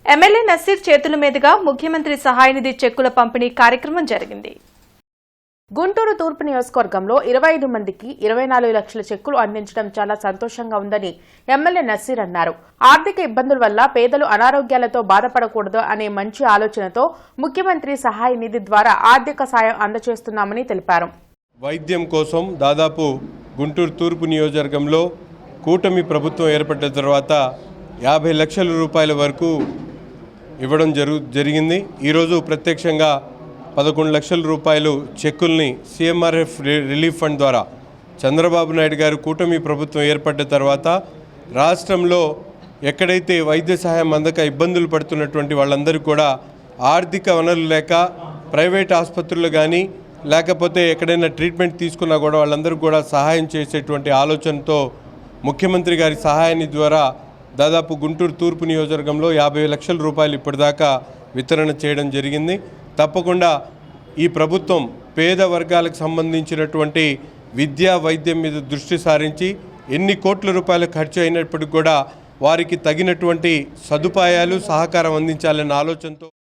MLA Naseer చేతుల మీదుగా ముఖ్యమంత్రి సహాయ నిధి చెక్కుల పంపిణీ కార్యక్రమం జరిగింది. గుంటూరు తూర్పు నియోజకవర్గంలో 25 మందికి 24 లక్షల చెక్కులు అందించడం చాలా సంతోషంగా ఉందని ఎమ్మెల్యే నసీర్ అన్నారు. ఆర్థిక ఇబ్బందుల వల్ల పేదలు అనారోగ్యాలతో బాధపడకూడదు అనే మంచి ఆలోచనతో ముఖ్యమంత్రి సహాయ నిధి ద్వారా ఆర్థిక సాయం అందజేస్తున్నామని తెలిపారు. వైద్యం కోసం దాదాపు గుంటూరు తూర్పు నియోజకవర్గంలో కూటమి ప్రభుత్వం ఏర్పడిన తర్వాత 50 లక్షల రూపాయల వరకు ఇవ్వడం జరిగింది. ఈరోజు ప్రత్యక్షంగా 11 లక్షల రూపాయలు చెక్కుల్ని సీఎంఆర్ఎఫ్ రిలీఫ్ ఫండ్ ద్వారా చంద్రబాబు నాయుడు గారు కూటమి ప్రభుత్వం ఏర్పడిన తర్వాత రాష్ట్రంలో ఎక్కడైతే వైద్య సహాయం అందక ఇబ్బందులు పడుతున్నటువంటి వాళ్ళందరూ కూడా ఆర్థిక వనరులు లేక ప్రైవేట్ ఆసుపత్రులు కానీ లేకపోతే ఎక్కడైనా ట్రీట్మెంట్ తీసుకున్నా కూడా వాళ్ళందరూ కూడా సహాయం చేసేటువంటి ఆలోచనతో ముఖ్యమంత్రి గారి సహాయాన్ని ద్వారా దాదాపు గుంటూరు తూర్పు నియోజకవర్గంలో 50 లక్షల రూపాయలు ఇప్పటిదాకా వితరణ చేయడం జరిగింది. తప్పకుండా ఈ ప్రభుత్వం పేద వర్గాలకు సంబంధించినటువంటి విద్యా వైద్యం మీద దృష్టి సారించి ఎన్ని కోట్ల రూపాయలు ఖర్చు అయినప్పటికీ కూడా వారికి తగినటువంటి సదుపాయాలు సహకారం అందించాలన్న ఆలోచనతో